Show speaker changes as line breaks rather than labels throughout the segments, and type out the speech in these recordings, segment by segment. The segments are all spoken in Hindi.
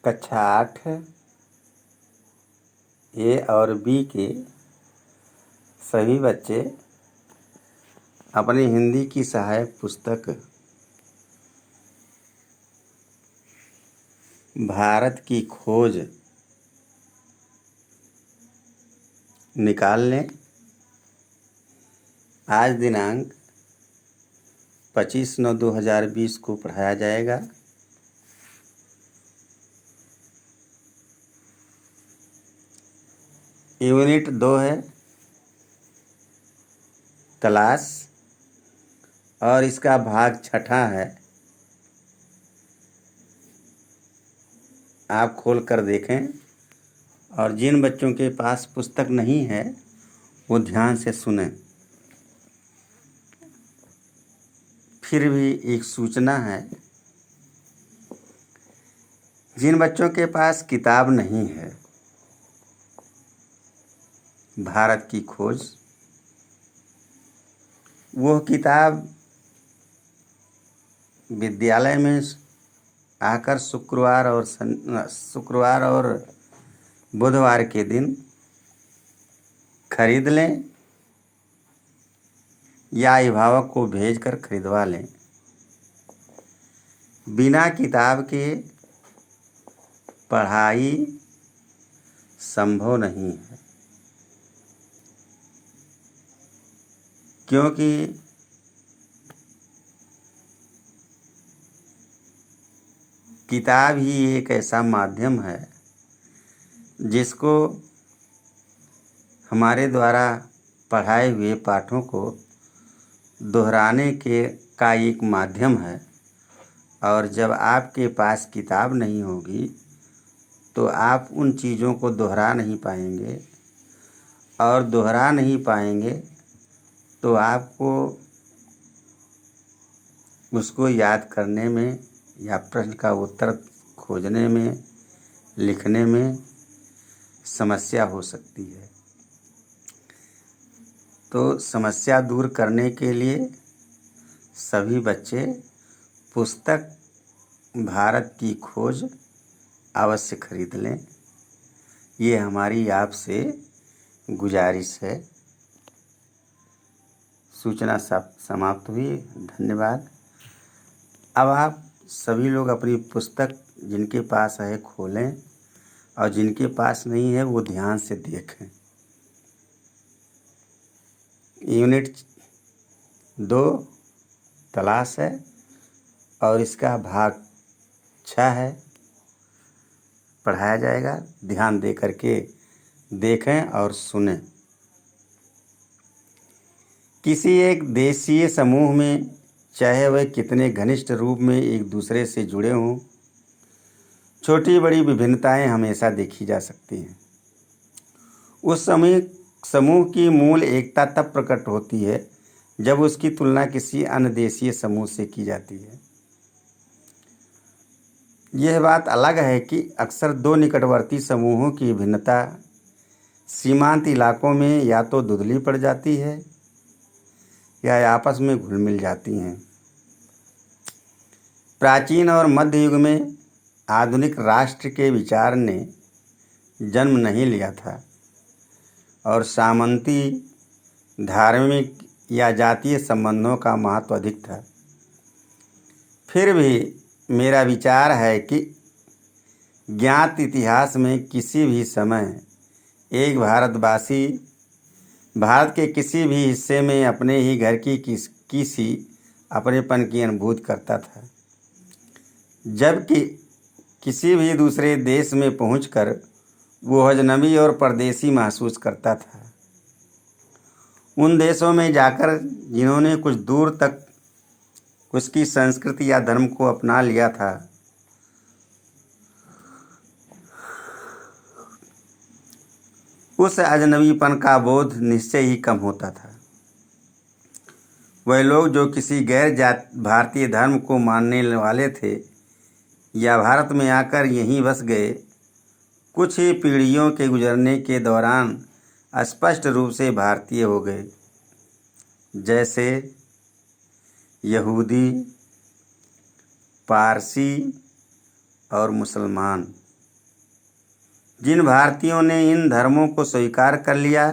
कक्षा 8 ए और बी के सभी बच्चे अपनी हिंदी की सहायक पुस्तक भारत की खोज निकाल लें। आज दिनांक 25/9/2020 को पढ़ाया जाएगा। यूनिट 2 है तलाश और इसका भाग 6 है। आप खोल कर देखें और जिन बच्चों के पास पुस्तक नहीं है वो ध्यान से सुनें। फिर भी एक सूचना है, जिन बच्चों के पास किताब नहीं है भारत की खोज, वो किताब विद्यालय में आकर शुक्रवार और बुधवार के दिन खरीद लें या अभिभावक को भेजकर खरीदवा लें। बिना किताब के पढ़ाई संभव नहीं है, क्योंकि किताब ही एक ऐसा माध्यम है जिसको हमारे द्वारा पढ़ाए हुए पाठों को दोहराने का एक माध्यम है। और जब आपके पास किताब नहीं होगी तो आप उन चीज़ों को दोहरा नहीं पाएंगे, और दोहरा नहीं पाएंगे तो आपको उसको याद करने में या प्रश्न का उत्तर खोजने में, लिखने में समस्या हो सकती है। तो समस्या दूर करने के लिए सभी बच्चे पुस्तक भारत की खोज अवश्य खरीद लें। ये हमारी आपसे गुजारिश है। सूचना समाप्त हुई। धन्यवाद। अब आप सभी लोग अपनी पुस्तक जिनके पास है खोलें और जिनके पास नहीं है वो ध्यान से देखें। यूनिट 2 तलाश है और इसका भाग 6 है, पढ़ाया जाएगा। ध्यान दे करके देखें और सुनें। किसी एक देशीय समूह में, चाहे वह कितने घनिष्ठ रूप में एक दूसरे से जुड़े हों, छोटी बड़ी विभिन्नताएं हमेशा देखी जा सकती हैं। उस समूह की मूल एकता तब प्रकट होती है जब उसकी तुलना किसी अन्य देशीय समूह से की जाती है। यह बात अलग है कि अक्सर दो निकटवर्ती समूहों की भिन्नता सीमांत इलाकों में या तो धुंधली पड़ जाती है या आपस में घुल मिल जाती हैं। प्राचीन और मध्य युग में आधुनिक राष्ट्र के विचार ने जन्म नहीं लिया था और सामंती, धार्मिक या जातीय संबंधों का महत्व अधिक था। फिर भी मेरा विचार है कि ज्ञात इतिहास में किसी भी समय एक भारतवासी भारत के किसी भी हिस्से में अपने ही घर की किसी अपनेपन की अनुभूति करता था, जबकि किसी भी दूसरे देश में पहुंचकर वो अजनबी और परदेसी महसूस करता था। उन देशों में जाकर जिन्होंने कुछ दूर तक उसकी संस्कृति या धर्म को अपना लिया था, उस अजनबीपन का बोध निश्चय ही कम होता था। वह लोग जो किसी गैर भारतीय धर्म को मानने वाले थे या भारत में आकर यहीं बस गए, कुछ ही पीढ़ियों के गुजरने के दौरान स्पष्ट रूप से भारतीय हो गए। जैसे यहूदी, पारसी और मुसलमान। जिन भारतीयों ने इन धर्मों को स्वीकार कर लिया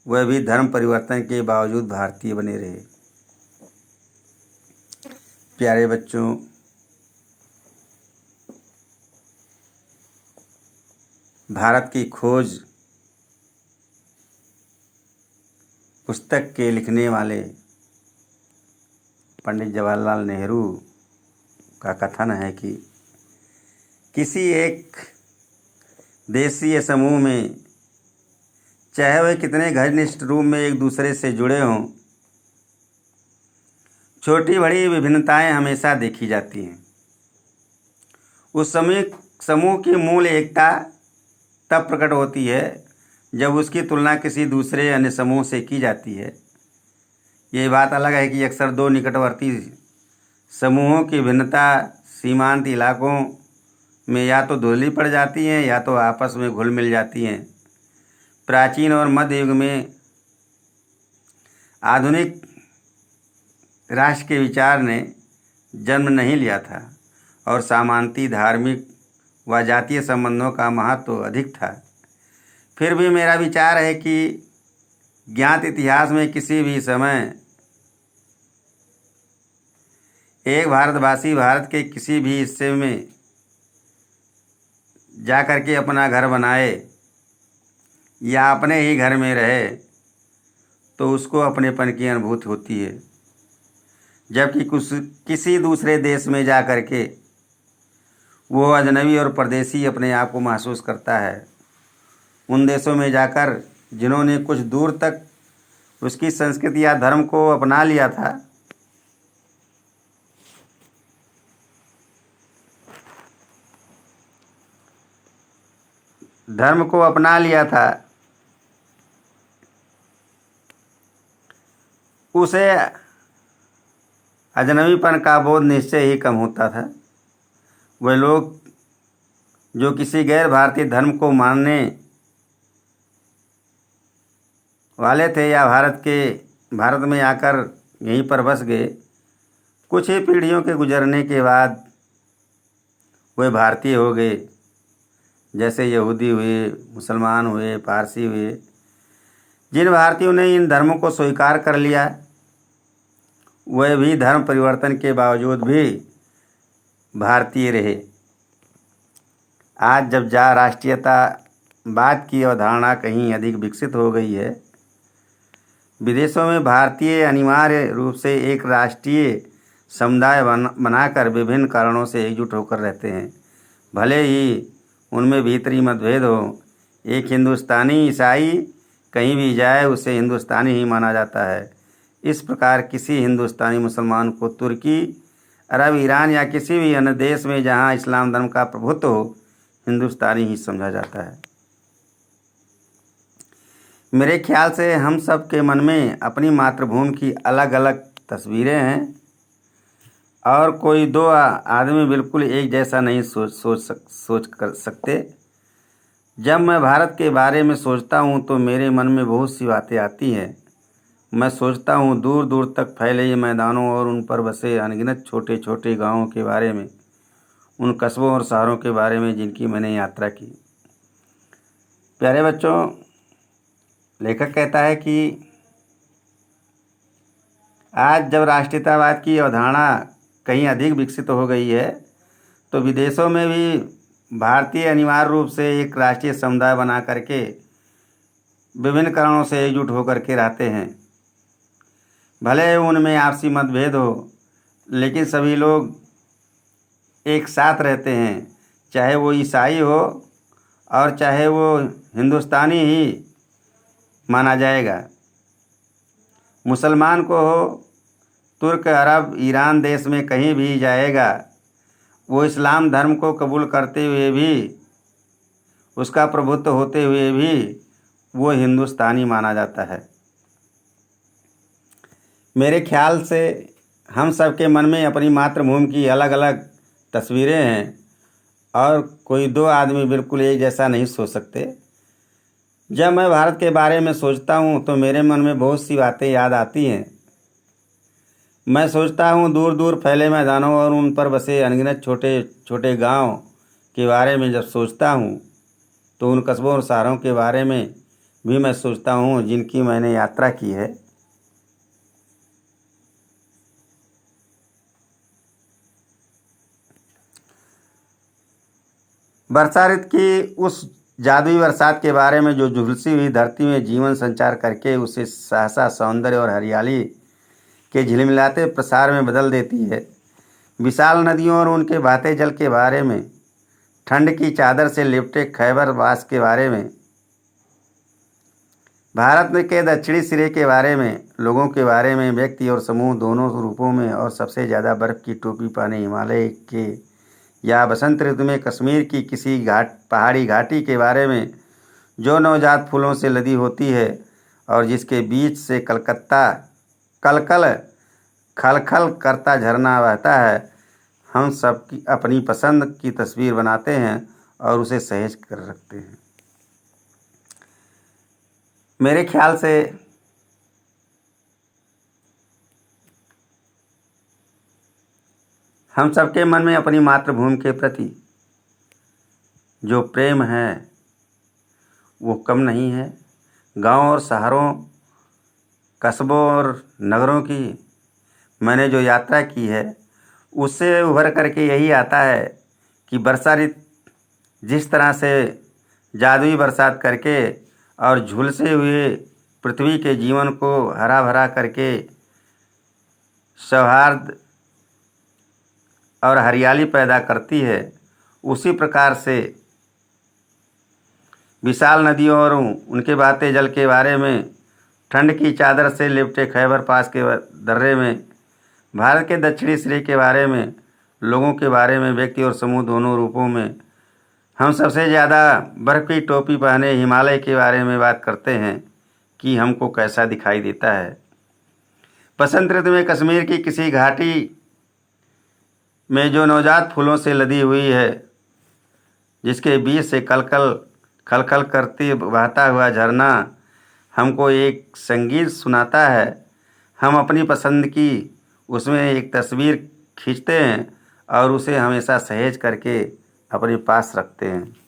वह भी धर्म परिवर्तन के बावजूद भारतीय बने रहे। प्यारे बच्चों, भारत की खोज पुस्तक के लिखने वाले पंडित जवाहरलाल नेहरू का कथन है कि किसी एक देशीय समूह में चाहे वह कितने घनिष्ठ रूप में एक दूसरे से जुड़े हों, छोटी बड़ी विभिन्नताएं हमेशा देखी जाती हैं। उस समूह की मूल एकता तब प्रकट होती है जब उसकी तुलना किसी दूसरे अन्य समूह से की जाती है। ये बात अलग है कि अक्सर दो निकटवर्ती समूहों की भिन्नता सीमांत इलाकों में या तो धुंधली पड़ जाती हैं या तो आपस में घुल मिल जाती हैं। प्राचीन और मध्य युग में आधुनिक राष्ट्र के विचार ने जन्म नहीं लिया था और सामंती धार्मिक व जातीय संबंधों का महत्व अधिक था। फिर भी मेरा विचार है कि ज्ञात इतिहास में किसी भी समय एक भारतवासी भारत के किसी भी हिस्से में जा कर के अपना घर बनाए या अपने ही घर में रहे तो उसको अपनेपन की अनुभूति होती है, जबकि किसी दूसरे देश में जा कर के वो अजनबी और परदेसी अपने आप को महसूस करता है। उन देशों में जाकर जिन्होंने कुछ दूर तक उसकी संस्कृति या धर्म को अपना लिया था, उसे अजनबीपन का बोध निश्चय ही कम होता था। वे लोग जो किसी गैर भारतीय धर्म को मानने वाले थे या भारत में आकर यहीं पर बस गए, कुछ ही पीढ़ियों के गुजरने के बाद वे भारतीय हो गए। जैसे यहूदी हुए, मुसलमान हुए, पारसी हुए। जिन भारतीयों ने इन धर्मों को स्वीकार कर लिया वह भी धर्म परिवर्तन के बावजूद भी भारतीय रहे। आज जब राष्ट्रीयतावाद की अवधारणा कहीं अधिक विकसित हो गई है, विदेशों में भारतीय अनिवार्य रूप से एक राष्ट्रीय समुदाय बनाकर विभिन्न कारणों से एकजुट होकर रहते हैं, भले ही उनमें भीतरी मतभेद हो। एक हिंदुस्तानी ईसाई कहीं भी जाए उसे हिंदुस्तानी ही माना जाता है। इस प्रकार किसी हिंदुस्तानी मुसलमान को तुर्की, अरब, ईरान या किसी भी अन्य देश में जहां इस्लाम धर्म का प्रभुत्व हो, हिंदुस्तानी ही समझा जाता है। मेरे ख्याल से हम सब के मन में अपनी मातृभूमि की अलग अलग तस्वीरें हैं और कोई दो आदमी बिल्कुल एक जैसा नहीं सोच कर सकते। जब मैं भारत के बारे में सोचता हूँ तो मेरे मन में बहुत सी बातें आती हैं। मैं सोचता हूँ दूर दूर तक फैले ये मैदानों और उन पर बसे अनगिनत छोटे छोटे गांवों के बारे में, उन कस्बों और शहरों के बारे में जिनकी मैंने यात्रा की। प्यारे बच्चों, लेखक कहता है कि आज जब राष्ट्रीयतावाद की अवधारणा कहीं अधिक विकसित हो गई है तो विदेशों में भी भारतीय अनिवार्य रूप से एक राष्ट्रीय समुदाय बना करके विभिन्न कारणों से एकजुट होकर के रहते हैं। भले उनमें आपसी मतभेद हो, लेकिन सभी लोग एक साथ रहते हैं, चाहे वो ईसाई हो और चाहे वो हिंदुस्तानी ही माना जाएगा। मुसलमान को हो, तुर्क, अरब, ईरान देश में कहीं भी जाएगा, वो इस्लाम धर्म को कबूल करते हुए भी, उसका प्रभुत्व होते हुए भी वो हिंदुस्तानी माना जाता है। मेरे ख्याल से हम सबके मन में अपनी मातृभूमि की अलग अलग तस्वीरें हैं और कोई दो आदमी बिल्कुल एक जैसा नहीं सोच सकते। जब मैं भारत के बारे में सोचता हूँ तो मेरे मन में बहुत सी बातें याद आती हैं। मैं सोचता हूँ दूर दूर फैले मैदानों और उन पर बसे अनगिनत छोटे छोटे गांव के बारे में जब सोचता हूँ तो उन कस्बों और शहरों के बारे में भी मैं सोचता हूँ जिनकी मैंने यात्रा की है। वर्षा ऋतु की उस जादुई बरसात के बारे में जो झुलसी हुई धरती में जीवन संचार करके उसे सहसा सौंदर्य और हरियाली के झिलमिलाते प्रसार में बदल देती है। विशाल नदियों और उनके बहते जल के बारे में, ठंड की चादर से लिपटे खैबर पास के बारे में, भारत में के दक्षिणी सिरे के बारे में, लोगों के बारे में, व्यक्ति और समूह दोनों रूपों में, और सबसे ज़्यादा बर्फ़ की टोपी पहने हिमालय के या बसंत ऋतु में कश्मीर की किसी पहाड़ी घाटी के बारे में जो नवजात फूलों से लदी होती है और जिसके बीच से खलखल करता झरना बहता है। हम सब की अपनी पसंद की तस्वीर बनाते हैं और उसे सहेज कर रखते हैं। मेरे ख्याल से हम सबके मन में अपनी मातृभूमि के प्रति जो प्रेम है वो कम नहीं है। गांव और शहरों, कस्बों और नगरों की मैंने जो यात्रा की है उससे उभर करके यही आता है कि वर्षा ऋतु जिस तरह से जादुई बरसात करके और झुलसे हुए पृथ्वी के जीवन को हरा भरा करके सौहार्द और हरियाली पैदा करती है, उसी प्रकार से विशाल नदियों और उनके बहते जल के बारे में, ठंड की चादर से लिपटे खैबर पास के दर्रे में, भारत के दक्षिणी सिरे के बारे में, लोगों के बारे में, व्यक्ति और समूह दोनों रूपों में, हम सबसे ज़्यादा बर्फ़ की टोपी पहने हिमालय के बारे में बात करते हैं कि हमको कैसा दिखाई देता है। बसंत ऋतु में कश्मीर की किसी घाटी में जो नवजात फूलों से लदी हुई है, जिसके बीच से खलखल करती बहता हुआ झरना हमको एक संगीत सुनाता है। हम अपनी पसंद की उसमें एक तस्वीर खींचते हैं और उसे हमेशा सहेज करके अपने पास रखते हैं।